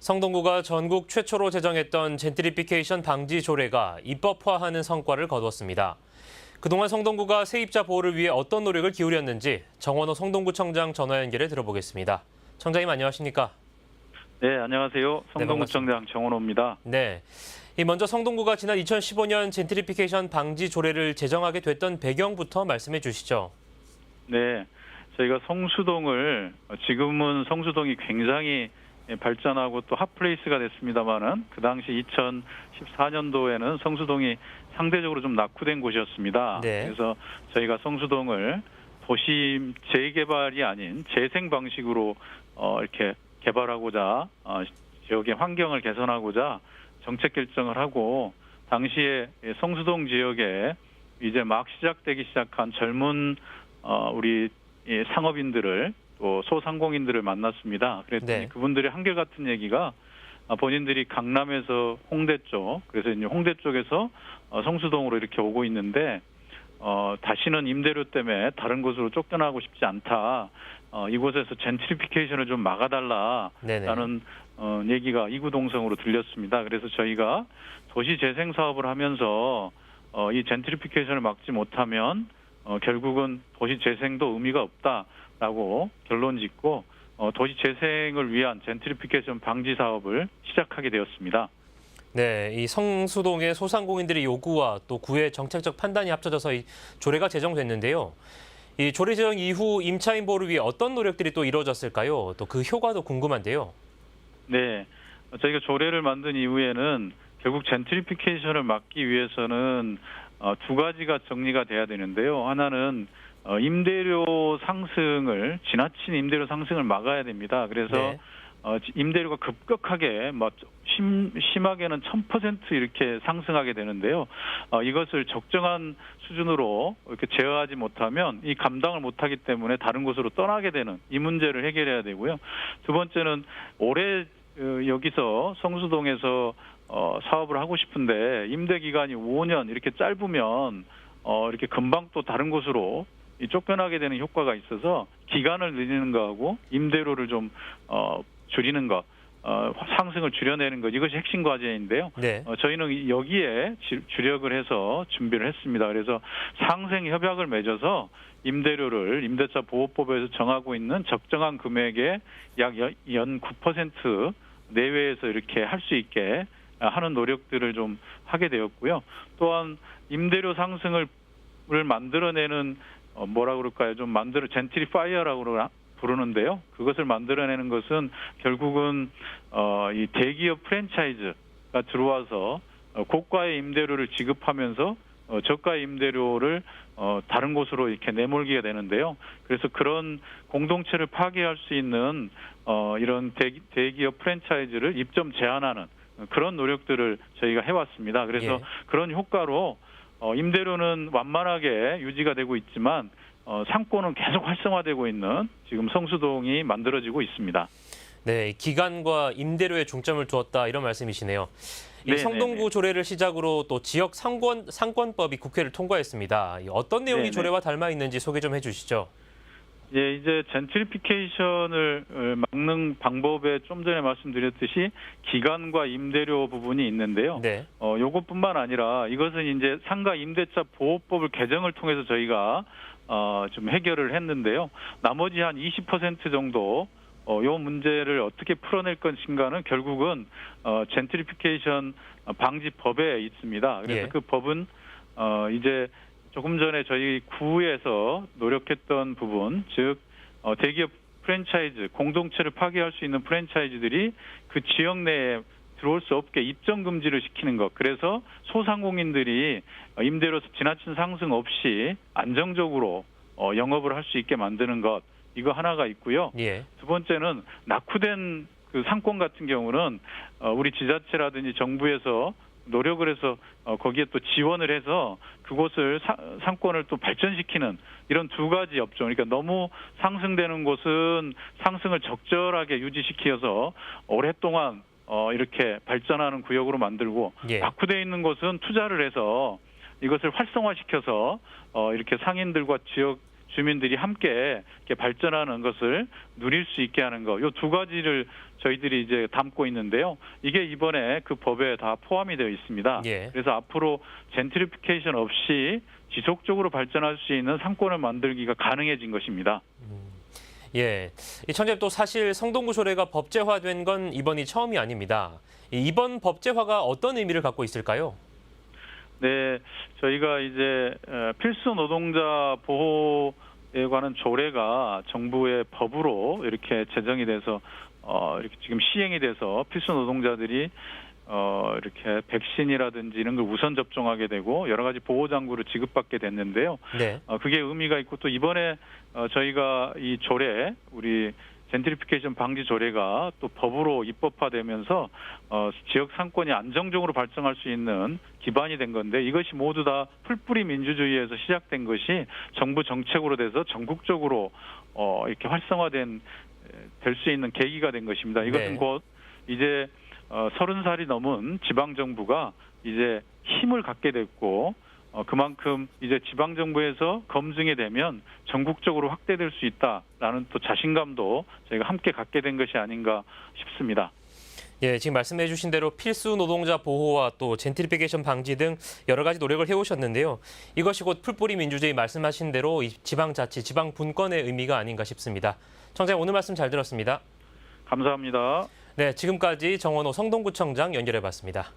성동구가 전국 최초로 제정했던 젠트리피케이션 방지 조례가 입법화하는 성과를 거두었습니다. 그동안 성동구가 세입자 보호를 위해 어떤 노력을 기울였는지 정원호 성동구청장 전화 연결해 들어보겠습니다. 청장님 안녕하십니까? 네, 안녕하세요. 성동구청장 정원호입니다. 네. 먼저 성동구가 지난 2015년 젠트리피케이션 방지 조례를 제정하게 됐던 배경부터 말씀해 주시죠. 네, 저희가 성수동을 지금은 성수동이 굉장히 발전하고 또 핫플레이스가 됐습니다만은 그 당시 2014년도에는 성수동이 상대적으로 좀 낙후된 곳이었습니다. 네. 그래서 저희가 성수동을 도시 재개발이 아닌 재생 방식으로 이렇게 개발하고자 지역의 환경을 개선하고자 정책 결정을 하고 당시에 성수동 지역에 이제 막 시작되기 시작한 젊은 우리 상업인들을 또 소상공인들을 만났습니다. 그랬더니 네. 그분들의 한결같은 얘기가 본인들이 강남에서 홍대 쪽, 그래서 이제 홍대 쪽에서 성수동으로 이렇게 오고 있는데 다시는 임대료 때문에 다른 곳으로 쫓겨나고 싶지 않다. 이곳에서 젠트리피케이션을 좀 막아달라라는 얘기가 이구동성으로 들렸습니다. 그래서 저희가 도시 재생 사업을 하면서 이 젠트리피케이션을 막지 못하면 결국은 도시 재생도 의미가 없다라고 결론 짓고 도시 재생을 위한 젠트리피케이션 방지 사업을 시작하게 되었습니다. 네, 이 성수동의 소상공인들의 요구와 또 구의 정책적 판단이 합쳐져서 이 조례가 제정됐는데요. 이 조례 제정 이후 임차인 보호를 위해 어떤 노력들이 또 이루어졌을까요? 또 그 효과도 궁금한데요. 네, 저희가 조례를 만든 이후에는 결국 젠트리피케이션을 막기 위해서는 두 가지가 정리가 돼야 되는데요. 하나는 임대료 상승을 지나친 임대료 상승을 막아야 됩니다. 그래서 네. 임대료가 급격하게 심하게는 1000% 이렇게 상승하게 되는데요. 이것을 적정한 수준으로 이렇게 제어하지 못하면 이 감당을 못하기 때문에 다른 곳으로 떠나게 되는 이 문제를 해결해야 되고요. 두 번째는 올해 여기서 성수동에서 사업을 하고 싶은데 임대 기간이 5년 이렇게 짧으면 이렇게 금방 또 다른 곳으로 쫓겨나게 되는 효과가 있어서 기간을 늘리는 거하고 임대료를 좀 줄이는 것, 상승을 줄여내는 것, 이것이 핵심 과제인데요. 네. 저희는 여기에 주력을 해서 준비를 했습니다. 그래서 상생 협약을 맺어서 임대료를 임대차 보호법에서 정하고 있는 적정한 금액의 약 연 9% 내외에서 이렇게 할 수 있게 하는 노력들을 좀 하게 되었고요. 또한 임대료 상승을 만들어내는 뭐라 그럴까요? 좀 젠트리파이어라고 부르는데요. 그것을 만들어내는 것은 결국은 이 대기업 프랜차이즈가 들어와서 고가의 임대료를 지급하면서 저가의 임대료를 다른 곳으로 이렇게 내몰기가 되는데요. 그래서 그런 공동체를 파괴할 수 있는 이런 대기업 프랜차이즈를 입점 제한하는 그런 노력들을 저희가 해왔습니다. 그래서 그런 효과로 임대료는 완만하게 유지가 되고 있지만 상권은 계속 활성화되고 있는 지금 성수동이 만들어지고 있습니다. 네, 기간과 임대료에 중점을 두었다 이런 말씀이시네요. 이 성동구 조례를 시작으로 또 지역 상권법이 국회를 통과했습니다. 어떤 내용이 조례와 닮아 있는지 소개 좀 해주시죠. 예, 이제 젠트리피케이션을 막는 방법에 좀 전에 말씀드렸듯이 기간과 임대료 부분이 있는데요. 네. 요것뿐만 아니라 이것은 이제 상가 임대차 보호법을 개정을 통해서 저희가 좀 해결을 했는데요. 나머지 한 20% 정도 요 문제를 어떻게 풀어낼 것인가는 결국은 젠트리피케이션 방지법에 있습니다. 그래서 그 법은 이제 조금 전에 저희 구에서 노력했던 부분, 즉 대기업 프랜차이즈, 공동체를 파괴할 수 있는 프랜차이즈들이 그 지역 내에 들어올 수 없게 입점 금지를 시키는 것. 그래서 소상공인들이 임대료 지나친 상승 없이 안정적으로 영업을 할 수 있게 만드는 것. 이거 하나가 있고요. 두 번째는 낙후된 그 상권 같은 경우는 우리 지자체라든지 정부에서 노력을 해서 거기에 또 지원을 해서 그곳을 상권을 또 발전시키는 이런 두 가지 업종. 그러니까 너무 상승되는 곳은 상승을 적절하게 유지시켜서 오랫동안 이렇게 발전하는 구역으로 만들고 낙후되어 있는 곳은 투자를 해서 이것을 활성화시켜서 이렇게 상인들과 지역 주민들이 함께 이렇게 발전하는 것을 누릴 수 있게 하는 것, 이 두 가지를 저희들이 이제 담고 있는데요. 이게 이번에 그 법에 다 포함이 되어 있습니다. 예. 그래서 앞으로 젠트리피케이션 없이 지속적으로 발전할 수 있는 상권을 만들기가 가능해진 것입니다. 예, 이 청장님 또 사실 성동구 조례가 법제화된 건 이번이 처음이 아닙니다. 이번 법제화가 어떤 의미를 갖고 있을까요? 네, 저희가 이제 필수 노동자 보호에 관한 조례가 정부의 법으로 이렇게 제정이 돼서 이렇게 지금 시행이 돼서 필수 노동자들이 이렇게 백신이라든지 이런 걸 우선 접종하게 되고 여러 가지 보호 장구를 지급받게 됐는데요. 네. 그게 의미가 있고 또 이번에 저희가 이 조례 우리 젠트리피케이션 방지 조례가 또 법으로 입법화되면서 지역 상권이 안정적으로 발전할 수 있는 기반이 된 건데 이것이 모두 다 풀뿌리 민주주의에서 시작된 것이 정부 정책으로 돼서 전국적으로 이렇게 활성화된 될 수 있는 계기가 된 것입니다. 이것은 네. 곧 이제 30살이 넘은 지방 정부가 이제 힘을 갖게 됐고 그만큼 이제 지방 정부에서 검증이 되면 전국적으로 확대될 수 있다라는 또 자신감도 저희가 함께 갖게 된 것이 아닌가 싶습니다. 예, 지금 말씀해 주신 대로 필수 노동자 보호와 또 젠트리피케이션 방지 등 여러 가지 노력을 해오셨는데요. 이것이 곧 풀뿌리 민주주의 말씀하신 대로 이 지방자치, 지방분권의 의미가 아닌가 싶습니다. 청장님 오늘 말씀 잘 들었습니다. 감사합니다. 네, 지금까지 정원호 성동구청장 연결해봤습니다.